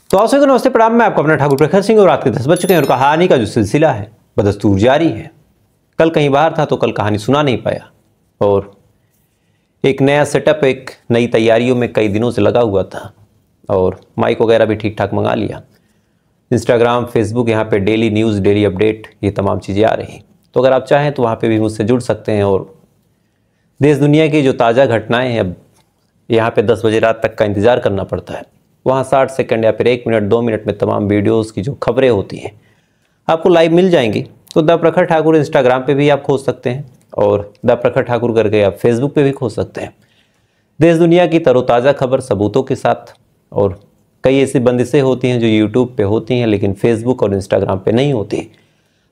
तो आप सभी को नमस्ते प्रणाम। मैं आपका अपना ठाकुर प्रखर सिंह और रात के 10 बज चुके हैं और कहानी का जो सिलसिला है बदस्तूर जारी है। कल कहीं बाहर था तो कल कहानी सुना नहीं पाया और एक नया सेटअप, एक नई तैयारियों में कई दिनों से लगा हुआ था और माइक वगैरह भी ठीक ठाक मंगा लिया। इंस्टाग्राम, फेसबुक, यहाँ पे डेली न्यूज़, डेली अपडेट, ये तमाम चीज़ें आ रही। तो अगर आप चाहें तो वहाँ पे भी मुझसे जुड़ सकते हैं और देश दुनिया की जो ताज़ा घटनाएं हैं, अब यहाँ पे 10 बजे रात तक का इंतज़ार करना पड़ता है, वहाँ 60 सेकंड या फिर 1 मिनट 2 मिनट में तमाम वीडियोस की जो खबरें होती हैं आपको लाइव मिल जाएंगी। तो द प्रखर ठाकुर इंस्टाग्राम पे भी आप खोज सकते हैं और द प्रखर ठाकुर करके आप फेसबुक पे भी खोज सकते हैं। देश दुनिया की तरोताज़ा खबर सबूतों के साथ, और कई ऐसी बंदिशें होती हैं जो यूट्यूब पे होती हैं लेकिन फेसबुक और इंस्टाग्राम पे नहीं होती,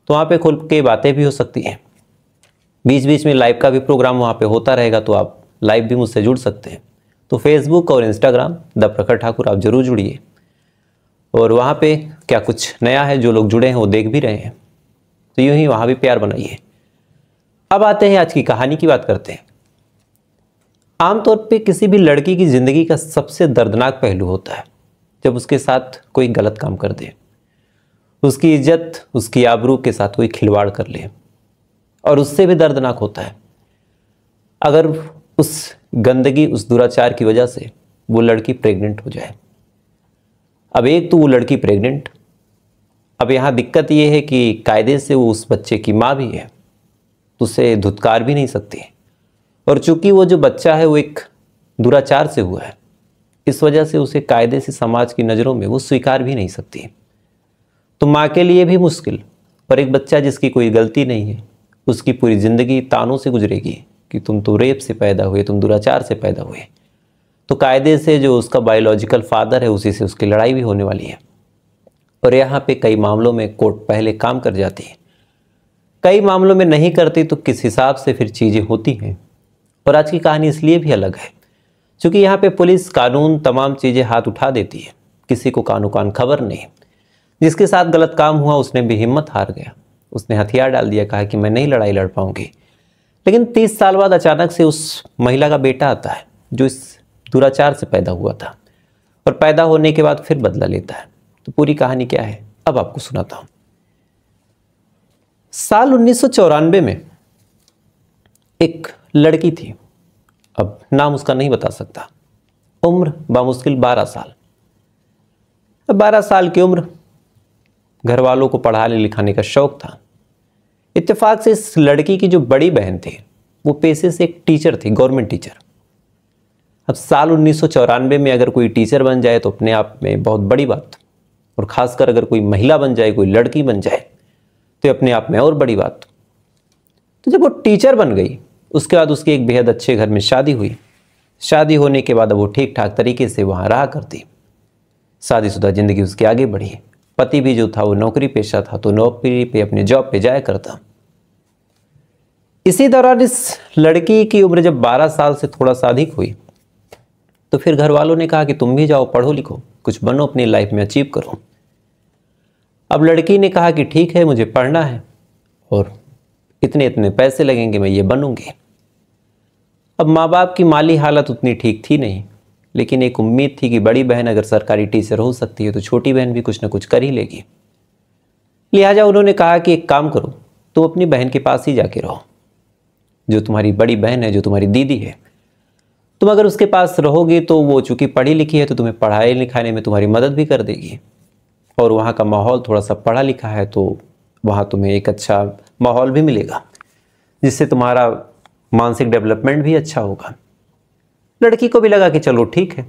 तो वहाँ पे खुल के बातें भी हो सकती हैं। बीच बीच में लाइव का भी प्रोग्राम वहाँ पे होता रहेगा, तो आप लाइव भी मुझसे जुड़ सकते हैं। तो फेसबुक और इंस्टाग्राम द प्रखर ठाकुर आप जरूर जुड़िए और वहाँ पे क्या कुछ नया है जो लोग जुड़े हैं वो देख भी रहे हैं, तो यूँ ही वहाँ भी प्यार बनाइए। अब आते हैं आज की कहानी की बात करते हैं। आमतौर पे किसी भी लड़की की ज़िंदगी का सबसे दर्दनाक पहलू होता है जब उसके साथ कोई गलत काम कर दे, उसकी इज्जत, उसकी आबरू के साथ कोई खिलवाड़ कर ले। और उससे भी दर्दनाक होता है अगर उस गंदगी, उस दुराचार की वजह से वो लड़की प्रेग्नेंट हो जाए। अब एक तो वो लड़की प्रेग्नेंट, अब यहाँ दिक्कत ये है कि कायदे से वो उस बच्चे की माँ भी है, तो उसे धुतकार भी नहीं सकती। और चूंकि वो जो बच्चा है वो एक दुराचार से हुआ है, इस वजह से उसे कायदे से समाज की नज़रों में वो स्वीकार भी नहीं सकती। तो माँ के लिए भी मुश्किल, और एक बच्चा जिसकी कोई गलती नहीं है उसकी पूरी ज़िंदगी तानों से गुजरेगी कि तुम तो रेप से पैदा हुए, तुम दुराचार से पैदा हुए। तो कायदे से जो उसका बायोलॉजिकल फादर है उसी से उसकी लड़ाई भी होने वाली है। और यहाँ पे कई मामलों में कोर्ट पहले काम कर जाती है, कई मामलों में नहीं करती, तो किस हिसाब से फिर चीज़ें होती हैं। और आज की कहानी इसलिए भी अलग है क्योंकि यहाँ पे पुलिस, कानून, तमाम चीज़ें हाथ उठा देती है, किसी को कानो कान खबर नहीं। जिसके साथ गलत काम हुआ उसने भी हिम्मत हार गया, उसने हथियार डाल दिया, कहा कि मैं नहीं लड़ाई लड़ पाऊंगी। लेकिन 30 साल बाद अचानक से उस महिला का बेटा आता है जो इस दुराचार से पैदा हुआ था, और पैदा होने के बाद फिर बदला लेता है। तो पूरी कहानी क्या है अब आपको सुनाता हूं। साल 1994 में एक लड़की थी, अब नाम उसका नहीं बता सकता, उम्र बामुश्किल 12 साल। अब 12 साल की उम्र, घर वालों को पढ़ाने लिखाने का शौक था। इत्तेफाक से इस लड़की की जो बड़ी बहन थी वो पेशे से एक टीचर थी, गवर्नमेंट टीचर। अब साल 1994 में अगर कोई टीचर बन जाए तो अपने आप में बहुत बड़ी बात, और ख़ासकर अगर कोई महिला बन जाए, कोई लड़की बन जाए, तो अपने आप में और बड़ी बात। तो जब वो टीचर बन गई उसके बाद उसकी एक बेहद अच्छे घर में शादी हुई। शादी होने के बाद अब वो ठीक ठाक तरीके से वहाँ रहा करती, शादीशुदा ज़िंदगी उसकी आगे बढ़ी। पति भी जो था वो नौकरी पेशा था, तो नौकरी पे, अपने जॉब पे जाया करता। इसी दौरान इस लड़की की उम्र जब 12 साल से थोड़ा सा अधिक हुई तो फिर घर वालों ने कहा कि तुम भी जाओ, पढ़ो लिखो, कुछ बनो, अपनी लाइफ में अचीव करो। अब लड़की ने कहा कि ठीक है, मुझे पढ़ना है और इतने इतने पैसे लगेंगे, मैं ये बनूंगी। अब माँ बाप की माली हालत उतनी ठीक थी नहीं, लेकिन एक उम्मीद थी कि बड़ी बहन अगर सरकारी टीचर हो सकती है तो छोटी बहन भी कुछ ना कुछ कर ही लेगी। लिहाजा उन्होंने कहा कि एक काम करो, तुम अपनी बहन के पास ही जाके रहो, जो तुम्हारी बड़ी बहन है, जो तुम्हारी दीदी है। तुम अगर उसके पास रहोगे तो वो चूंकि पढ़ी लिखी है तो तुम्हें पढ़ाई लिखाने में तुम्हारी मदद भी कर देगी, और वहाँ का माहौल थोड़ा सा पढ़ा लिखा है तो वहाँ तुम्हें एक अच्छा माहौल भी मिलेगा जिससे तुम्हारा मानसिक डेवलपमेंट भी अच्छा होगा। लड़की को भी लगा कि चलो ठीक है,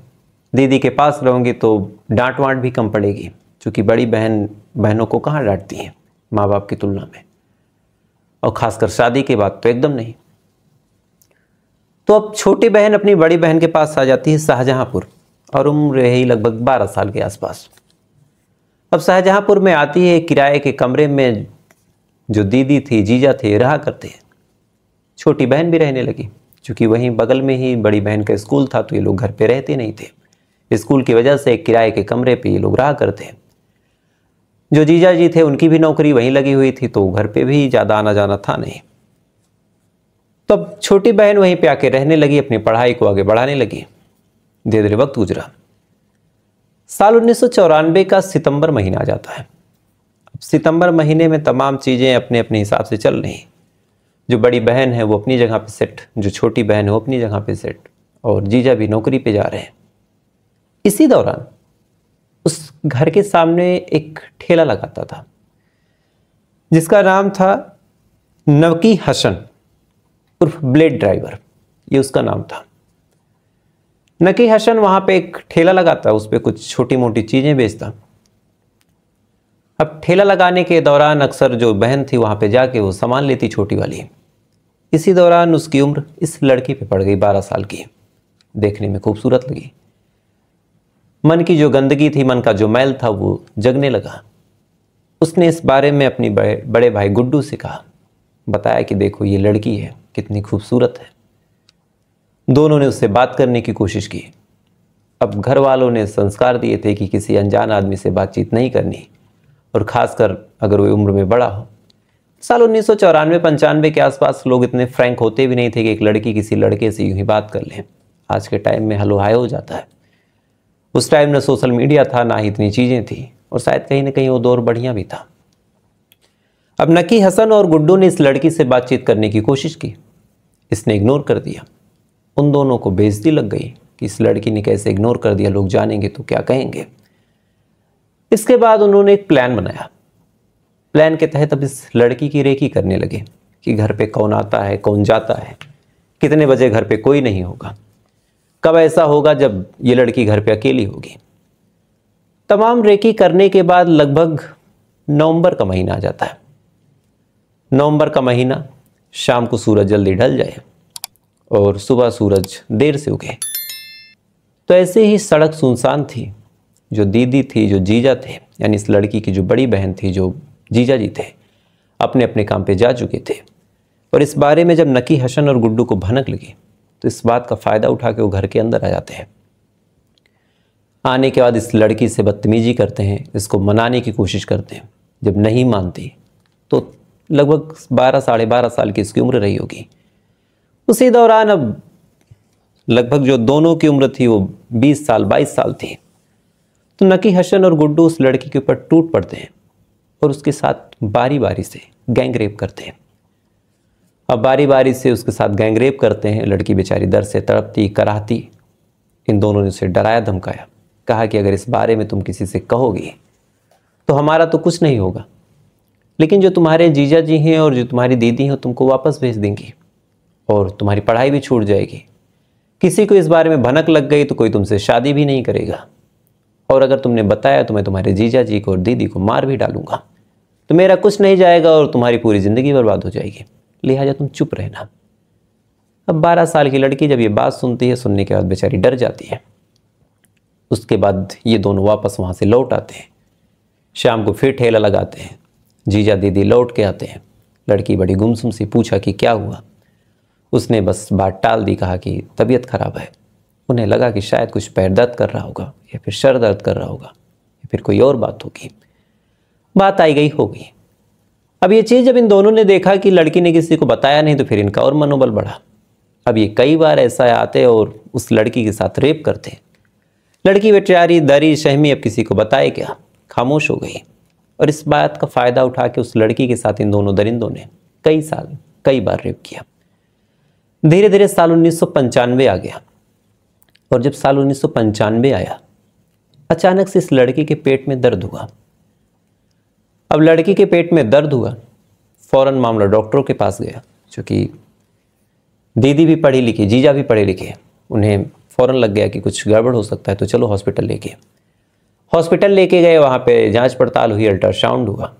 दीदी के पास रहूँगी तो डांट वांट भी कम पड़ेगी, क्योंकि बड़ी बहन बहनों को कहाँ डांटती हैं माँ बाप की तुलना में, और ख़ासकर शादी के बाद तो एकदम नहीं। तो अब छोटी बहन अपनी बड़ी बहन के पास आ जाती है शाहजहांपुर, और उम्र है लगभग 12 साल के आसपास। अब शाहजहांपुर में आती है, किराए के कमरे में जो दीदी थी, जीजा थे, रहा करते हैं। छोटी बहन भी रहने लगी, क्योंकि वहीं बगल में ही बड़ी बहन का स्कूल था, तो ये लोग घर पे रहते नहीं थे। स्कूल की वजह से एक किराए के कमरे पे ये लोग रहा करते हैं। जो जीजा जी थे उनकी भी नौकरी वहीं लगी हुई थी, तो घर पे भी ज़्यादा आना जाना था नहीं। तब छोटी बहन वहीं पे आके रहने लगी, अपनी पढ़ाई को आगे बढ़ाने लगी। धीरे धीरे वक्त गुजरा। साल 1994 का सितंबर महीना आ जाता है। अब सितंबर महीने में तमाम चीज़ें अपने अपने हिसाब से चल रही। जो बड़ी बहन है वो अपनी जगह पे सेट, जो छोटी बहन है वो अपनी जगह पे सेट, और जीजा भी नौकरी पे जा रहे हैं। इसी दौरान उस घर के सामने एक ठेला लगाता था जिसका नाम था नकी हसन उर्फ ब्लेड ड्राइवर, ये उसका नाम था। नकी हसन वहाँ पे एक ठेला लगाता, उस पर कुछ छोटी मोटी चीज़ें बेचता। अब ठेला लगाने के दौरान अक्सर जो बहन थी वहाँ पे जाके वो सामान लेती, छोटी वाली। इसी दौरान उसकी उम्र इस लड़की पे पड़ गई, 12 साल की। देखने में खूबसूरत लगी। मन की जो गंदगी थी, मन का जो मैल था, वो जगने लगा। उसने इस बारे में अपनी बड़े भाई गुड्डू से कहा, बताया कि देखो ये लड़की है, कितनी खूबसूरत है। दोनों ने उससे बात करने की कोशिश की। अब घर वालों ने संस्कार दिए थे कि किसी अनजान आदमी से बातचीत नहीं करनी, और ख़ासकर अगर वो उम्र में बड़ा हो। साल 1994-95 के आसपास लोग इतने फ्रैंक होते भी नहीं थे कि एक लड़की किसी लड़के से यूं ही बात कर लें। आज के टाइम में हलो हाय हो जाता है। उस टाइम ना सोशल मीडिया था, ना ही इतनी चीज़ें थी, और शायद कहीं ना कहीं वो दौर बढ़िया भी था। अब नकी हसन और गुड्डू ने इस लड़की से बातचीत करने की कोशिश की। इसने इग्नोर कर दिया। उन दोनों को बेइज्जती लग गई कि इस लड़की ने कैसे इग्नोर कर दिया, लोग जानेंगे तो क्या कहेंगे। इसके बाद उन्होंने एक प्लान बनाया। प्लान के तहत अब इस लड़की की रेकी करने लगे कि घर पे कौन आता है, कौन जाता है, कितने बजे घर पे कोई नहीं होगा, कब ऐसा होगा जब ये लड़की घर पे अकेली होगी। तमाम रेकी करने के बाद लगभग नवंबर का महीना आ जाता है। नवंबर का महीना, शाम को सूरज जल्दी ढल जाए और सुबह सूरज देर से उगे। तो ऐसे ही सड़क सुनसान थी। जो दीदी थी, जो जीजा थे, यानी इस लड़की की जो बड़ी बहन थी, जो जीजा जी थे, अपने अपने काम पे जा चुके थे। और इस बारे में जब नकी हसन और गुड्डू को भनक लगी तो इस बात का फ़ायदा उठा के वो घर के अंदर आ जाते हैं। आने के बाद इस लड़की से बदतमीजी करते हैं, इसको मनाने की कोशिश करते हैं। जब नहीं मानती तो लगभग 12 साढ़े 12 साल की इसकी उम्र रही होगी। उसी दौरान अब लगभग जो दोनों की उम्र थी वो 20 साल 22 साल थी। तो नकी हसन और गुड्डू उस लड़की के ऊपर टूट पड़ते हैं और उसके साथ बारी बारी से गैंग रेप करते हैं। अब बारी बारी से उसके साथ गैंग रेप करते हैं। लड़की बेचारी दर्द से तड़पती कराहती। इन दोनों ने उसे डराया धमकाया, कहा कि अगर इस बारे में तुम किसी से कहोगी तो हमारा तो कुछ नहीं होगा, लेकिन जो तुम्हारे जीजा जी हैं और जो तुम्हारी दीदी हैं तुमको वापस भेज देंगी और तुम्हारी पढ़ाई भी छूट जाएगी। किसी को इस बारे में भनक लग गई तो कोई तुमसे शादी भी नहीं करेगा, और अगर तुमने बताया तो मैं तुम्हारे जीजा जी को और दीदी को मार भी डालूंगा। तो मेरा कुछ नहीं जाएगा और तुम्हारी पूरी ज़िंदगी बर्बाद हो जाएगी, लिहाजा तुम चुप रहना। अब 12 साल की लड़की जब ये बात सुनती है, सुनने के बाद बेचारी डर जाती है। उसके बाद ये दोनों वापस वहाँ से लौट आते हैं। शाम को फिर ठेला लगाते हैं। जीजा दीदी लौट के आते हैं। लड़की बड़ी गुमसुम सी पूछा कि क्या हुआ। उसने बस बात टाल दी, कहा कि तबीयत खराब है। उन्हें लगा कि शायद कुछ पैर दर्द कर रहा होगा या फिर सर दर्द कर रहा होगा या फिर कोई और बात होगी। बात आई गई होगी। अब ये चीज़ जब इन दोनों ने देखा कि लड़की ने किसी को बताया नहीं तो फिर इनका और मनोबल बढ़ा। अब ये कई बार ऐसा आते और उस लड़की के साथ रेप करते। लड़की बेचारी दरी सहमी, अब किसी को बताए क्या, खामोश हो गई। और इस बात का फ़ायदा उठा के उस लड़की के साथ इन दोनों दरिंदों ने कई बार रेप किया। धीरे धीरे साल 1995 आ गया, और जब साल 1995 आया, अचानक से इस लड़की के पेट में दर्द हुआ। अब लड़की के पेट में दर्द हुआ, फौरन मामला डॉक्टरों के पास गया। चूँकि दीदी भी पढ़ी लिखी, जीजा भी पढ़े लिखे, उन्हें फौरन लग गया कि कुछ गड़बड़ हो सकता है, तो चलो हॉस्पिटल लेके गए। वहाँ पे जांच पड़ताल हुई, अल्ट्रासाउंड हुआ।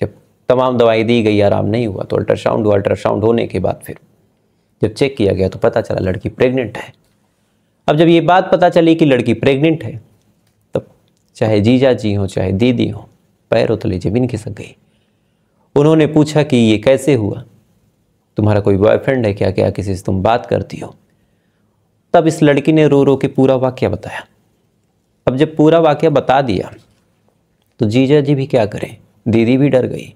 जब तमाम दवाई दी गई, आराम नहीं हुआ, तो अल्ट्रासाउंड हुआ। अल्ट्रासाउंड होने के बाद फिर जब चेक किया गया तो पता चला लड़की प्रेग्नेंट है। अब जब ये बात पता चली कि लड़की प्रेग्नेंट है, तब चाहे जीजा जी हो चाहे दीदी हो, पैरों तले जमीन खिसक गई। उन्होंने पूछा कि ये कैसे हुआ, तुम्हारा कोई बॉयफ्रेंड है क्या, क्या किसी से तुम बात करती हो। तब इस लड़की ने रो रो के पूरा वाकया बताया। अब जब पूरा वाकया बता दिया तो जीजा जी भी क्या करें, दीदी भी डर गई।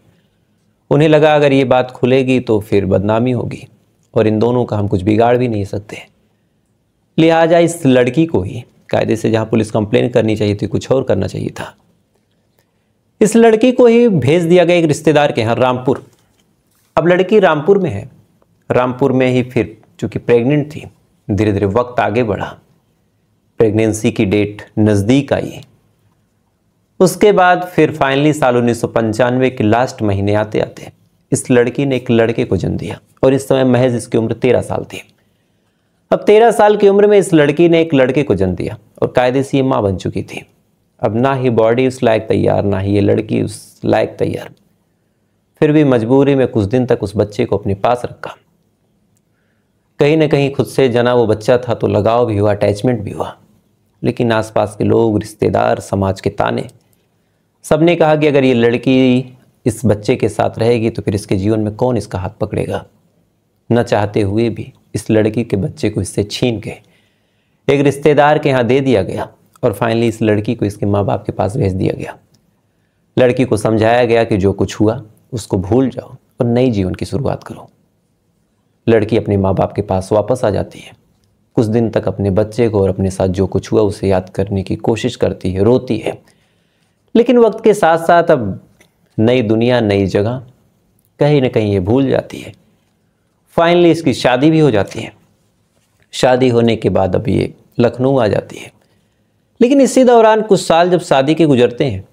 उन्हें लगा अगर ये बात खुलेगी तो फिर बदनामी होगी और इन दोनों का हम कुछ बिगाड़ भी नहीं सकते। लिहाजा इस लड़की को ही कायदे से जहाँ पुलिस कंप्लेन करनी चाहिए थी कुछ और करना चाहिए था। इस लड़की को ही भेज दिया गया एक रिश्तेदार के यहाँ रामपुर। अब लड़की रामपुर में है, रामपुर में ही फिर चूँकि प्रेग्नेंट थी, धीरे धीरे वक्त आगे बढ़ा, प्रेगनेंसी की डेट नज़दीक आई। उसके बाद फिर फाइनली साल 1995 के लास्ट महीने आते आते इस लड़की ने एक लड़के को जन्म दिया और इस समय महज इसकी उम्र 13 साल थी। अब 13 साल की उम्र में इस लड़की ने एक लड़के को जन्म दिया और कायदे से ये माँ बन चुकी थी। अब ना ही बॉडी उस लायक तैयार, ना ही ये लड़की उस लायक तैयार, फिर भी मजबूरी में कुछ दिन तक उस बच्चे को अपने पास रखा। कहीं ना कहीं खुद से जना वो बच्चा था तो लगाव भी हुआ, अटैचमेंट भी हुआ, लेकिन आसपास के लोग, रिश्तेदार, समाज के ताने, सबने कहा कि अगर ये लड़की इस बच्चे के साथ रहेगी तो फिर इसके जीवन में कौन इसका हाथ पकड़ेगा। न चाहते हुए भी इस लड़की के बच्चे को इससे छीन के एक रिश्तेदार के यहाँ दे दिया गया और फाइनली इस लड़की को इसके माँ बाप के पास भेज दिया गया। लड़की को समझाया गया कि जो कुछ हुआ उसको भूल जाओ और नई जीवन की शुरुआत करो। लड़की अपने माँ बाप के पास वापस आ जाती है, कुछ दिन तक अपने बच्चे को और अपने साथ जो कुछ हुआ उसे याद करने की कोशिश करती है, रोती है, लेकिन वक्त के साथ साथ अब नई दुनिया, नई जगह, कहीं ना कहीं ये भूल जाती है। फाइनली इसकी शादी भी हो जाती है। शादी होने के बाद अब ये लखनऊ आ जाती है, लेकिन इसी दौरान कुछ साल जब शादी के गुजरते हैं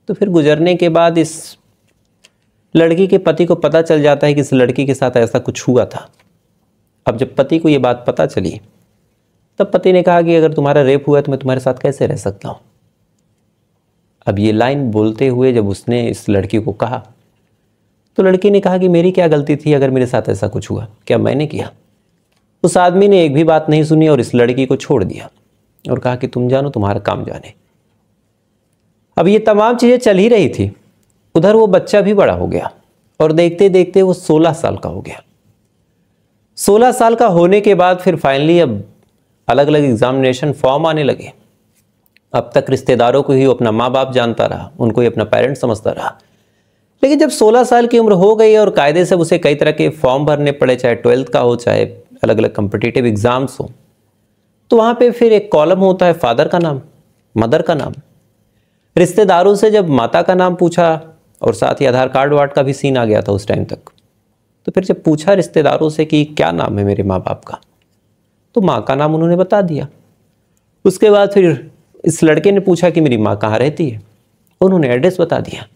तो फिर गुजरने के बाद इस लड़की के पति को पता चल जाता है कि इस लड़की के साथ ऐसा कुछ हुआ था। अब जब पति को ये बात पता चली तब पति ने कहा कि अगर तुम्हारा रेप हुआ है तो मैं तुम्हारे साथ कैसे रह सकता हूँ। अब ये लाइन बोलते हुए जब उसने इस लड़की को कहा तो लड़की ने कहा कि मेरी क्या गलती थी अगर मेरे साथ ऐसा कुछ हुआ, क्या मैंने किया। उस आदमी ने एक भी बात नहीं सुनी और इस लड़की को छोड़ दिया और कहा कि तुम जानो, तुम्हारा काम जाने। अब ये तमाम चीज़ें चल ही रही थी, उधर वो बच्चा भी बड़ा हो गया और देखते देखते वो 16 साल का हो गया। 16 साल का होने के बाद फिर फाइनली अब अलग अलग एग्जामिनेशन फॉर्म आने लगे। अब तक रिश्तेदारों को ही अपना माँ बाप जानता रहा, उनको ही अपना पेरेंट समझता रहा, लेकिन जब 16 साल की उम्र हो गई और कायदे से उसे कई तरह के फॉर्म भरने पड़े, चाहे 12th का हो, चाहे अलग अलग कॉम्पिटिटिव एग्जाम्स हो, तो वहाँ पे फिर एक कॉलम होता है फादर का नाम, मदर का नाम। रिश्तेदारों से जब माता का नाम पूछा और साथ ही आधार कार्ड वार्ड का भी सीन आ गया था उस टाइम तक, तो फिर जब पूछा रिश्तेदारों से कि क्या नाम है मेरे माँ बाप का, तो माँ का नाम उन्होंने बता दिया। उसके बाद फिर इस लड़के ने पूछा कि मेरी माँ कहाँ रहती है, उन्होंने एड्रेस बता दिया।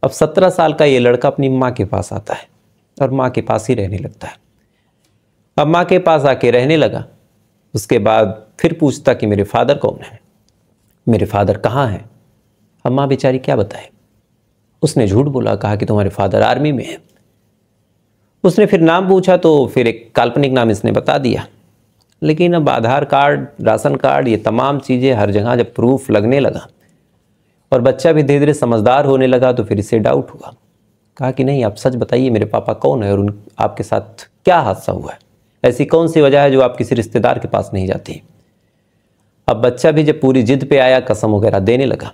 अब 17 साल का ये लड़का अपनी माँ के पास आता है और माँ के पास ही रहने लगता है। अब माँ के पास आके रहने लगा, उसके बाद फिर पूछता कि मेरे फादर कौन है, मेरे फादर कहाँ हैं। अब माँ बेचारी क्या बताए, उसने झूठ बोला, कहा कि तुम्हारे फादर आर्मी में है। उसने फिर नाम पूछा तो फिर एक काल्पनिक नाम इसने बता दिया, लेकिन अब आधार कार्ड, राशन कार्ड, ये तमाम चीज़ें हर जगह जब प्रूफ लगने लगा और बच्चा भी धीरे धीरे समझदार होने लगा तो फिर इसे डाउट हुआ। कहा कि नहीं, आप सच बताइए मेरे पापा कौन है और आपके साथ क्या हादसा हुआ है, ऐसी कौन सी वजह है जो आप किसी रिश्तेदार के पास नहीं जाती। अब बच्चा भी जब पूरी जिद पे आया, कसम वगैरह देने लगा,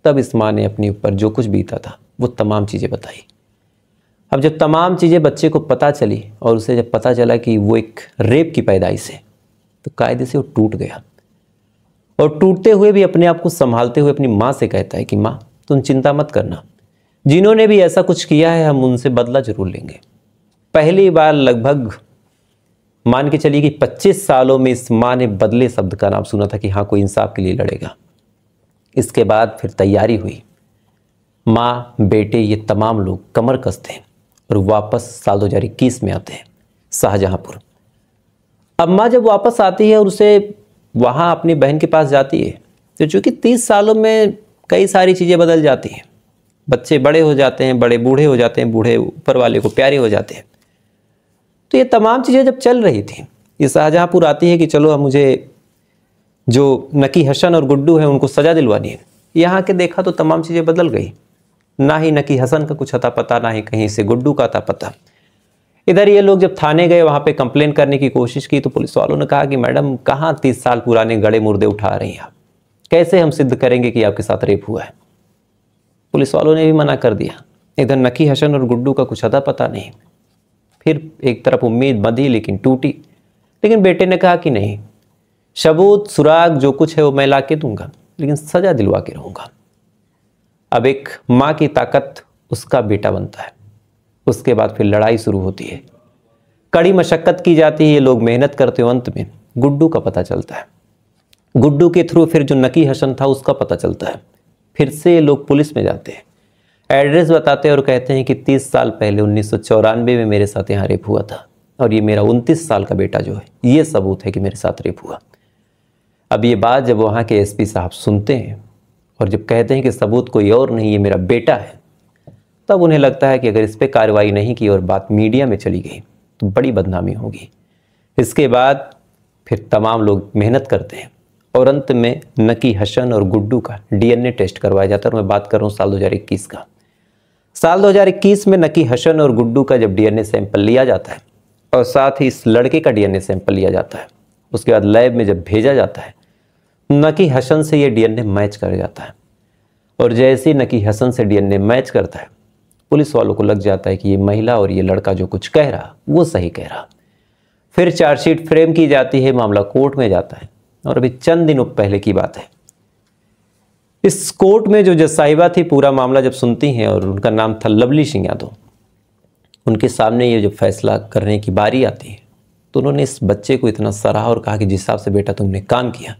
तब इस माँ ने अपने ऊपर जो कुछ बीता था वो तमाम चीज़ें बताई। अब जब तमाम चीज़ें बच्चे को पता चली और उसे जब पता चला कि वो एक रेप की पैदाइश है, तो कायदे से वो टूट गया और टूटते हुए भी अपने आप को संभालते हुए अपनी माँ से कहता है कि माँ तुम चिंता मत करना, जिन्होंने भी ऐसा कुछ किया है हम उनसे बदला जरूर लेंगे। पहली बार लगभग मान के चलिए कि 25 सालों में इस माँ ने बदले शब्द का नाम सुना था कि हाँ कोई इंसाफ के लिए लड़ेगा। इसके बाद फिर तैयारी हुई, माँ, बेटे, ये तमाम लोग कमर कसते हैं और वापस साल 2021 में आते हैं शाहजहांपुर। अब माँ जब वापस आती है और उसे वहाँ अपनी बहन के पास जाती है, तो चूँकि 30 सालों में कई सारी चीज़ें बदल जाती हैं, बच्चे बड़े हो जाते हैं, बड़े बूढ़े हो जाते हैं, बूढ़े ऊपर वाले को प्यारे हो जाते हैं। तो ये तमाम चीज़ें जब चल रही थी, ये शाहजहांपुर आती है कि चलो अब मुझे जो नकी हसन और गुड्डू है उनको सज़ा दिलवानी है। यहाँ के देखा तो तमाम चीज़ें बदल गई, ना ही नकी हसन का कुछ अता पता, ना ही कहीं से गुड्डू का अता पता। इधर ये लोग जब थाने गए, वहाँ पे कंप्लेन करने की कोशिश की तो पुलिस वालों ने कहा कि मैडम कहाँ 30 साल पुराने गड़े मुर्दे उठा रही हैं आप, कैसे हम सिद्ध करेंगे कि आपके साथ रेप हुआ है। पुलिस वालों ने भी मना कर दिया। इधर नकी हसन और गुड्डू का कुछ अता पता नहीं। फिर एक तरफ उम्मीद बंधी लेकिन टूटी, लेकिन बेटे ने कहा कि नहीं, सबूत सुराग जो कुछ है वो मैं ला के दूंगा, लेकिन सजा दिलवा के रहूंगा। अब एक माँ की ताकत उसका बेटा बनता है। उसके बाद फिर लड़ाई शुरू होती है, कड़ी मशक्कत की जाती है, ये लोग मेहनत करते हो, अंत में गुड्डू का पता चलता है। गुड्डू के थ्रू फिर जो नकी हसन था उसका पता चलता है। फिर से ये लोग पुलिस में जाते हैं, एड्रेस बताते हैं और कहते हैं कि 30 साल पहले 1994 में मेरे साथ यहाँ रेप हुआ था और ये मेरा 29 साल का बेटा जो है ये सबूत है कि मेरे साथ रेप हुआ। अब ये बात जब वहाँ के एसपी साहब सुनते हैं और जब कहते हैं कि सबूत कोई और नहीं ये मेरा बेटा है, तब उन्हें लगता है कि अगर इस पर कार्रवाई नहीं की और बात मीडिया में चली गई तो बड़ी बदनामी होगी। इसके बाद फिर तमाम लोग मेहनत करते हैं और अंत में नकी हसन और गुड्डू का डीएनए टेस्ट करवाया जाता है। और मैं बात कर रहा हूँ साल 2021 का। साल 2021 में नकी हसन और गुड्डू का जब डीएनए सैंपल लिया जाता है और साथ ही इस लड़के का डीएनए सैंपल लिया जाता है, उसके बाद लैब में जब भेजा जाता है, नकी हसन से ये डीएनए मैच कर जाता है। और जैसे ही नकी हसन से डीएनए मैच करता है, पुलिस वालों को लग जाता है कि ये महिला और ये लड़का जो कुछ कह रहा वो सही कह रहा। फिर चार्जशीट फ्रेम की जाती है, मामला कोर्ट में जाता है। और अभी चंद दिनों पहले की बात है, इस कोर्ट में जो जज साहिबा थी पूरा मामला जब सुनती हैं और उनका नाम था लवली सिंह यादव, उनके सामने ये जो फैसला करने की बारी आती है तो उन्होंने इस बच्चे को इतना सराहा और कहा कि जिस हिसाब से बेटा तुमने काम किया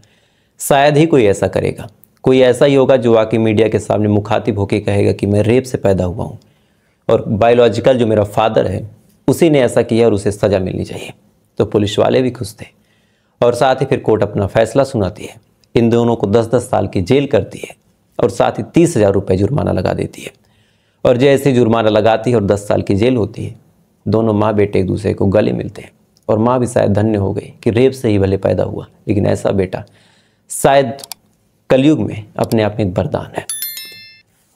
शायद ही कोई ऐसा करेगा, कोई ऐसा ही होगा जो आके मीडिया के सामने मुखातिब होकर कहेगा कि मैं रेप से पैदा हुआ हूँ और बायोलॉजिकल जो मेरा फादर है उसी ने ऐसा किया और उसे सज़ा मिलनी चाहिए। तो पुलिस वाले भी खुश थे और साथ ही फिर कोर्ट अपना फैसला सुनाती है। इन दोनों को 10-10 साल की जेल करती है और साथ ही 30,000 रुपये जुर्माना लगा देती है। और जैसे जुर्माना लगाती है और 10 साल की जेल होती है, दोनों माँ बेटे एक दूसरे को गले मिलते हैं और माँ भी शायद धन्य हो गई कि रेप से ही भले पैदा हुआ, लेकिन ऐसा बेटा शायद कलयुग में अपने आप में एक वरदान है।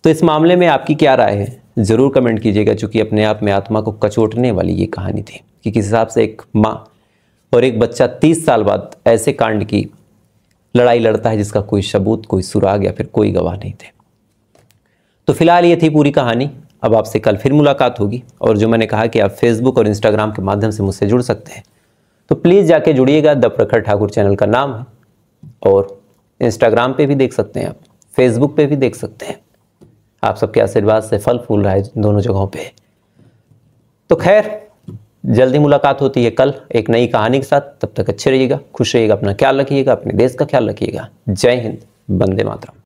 तो इस मामले में आपकी क्या राय है ज़रूर कमेंट कीजिएगा, चूँकि अपने आप में आत्मा को कचोटने वाली ये कहानी थी कि किस हिसाब से एक माँ और एक बच्चा 30 साल बाद ऐसे कांड की लड़ाई लड़ता है जिसका कोई सबूत, कोई सुराग या फिर कोई गवाह नहीं थे। तो फिलहाल ये थी पूरी कहानी। अब आपसे कल फिर मुलाकात होगी और जो मैंने कहा कि आप फेसबुक और इंस्टाग्राम के माध्यम से मुझसे जुड़ सकते हैं, तो प्लीज़ जाके जुड़िएगा। द प्रखर ठाकुर चैनल का नाम है और इंस्टाग्राम पे भी देख सकते हैं, आप फेसबुक पे भी देख सकते हैं। आप सबके आशीर्वाद से फल फूल रहा है दोनों जगहों पे। तो खैर जल्दी मुलाकात होती है कल एक नई कहानी के साथ। तब तक अच्छे रहिएगा, खुश रहिएगा, अपना ख्याल रखिएगा, अपने देश का ख्याल रखिएगा। जय हिंद, वंदे मातरम।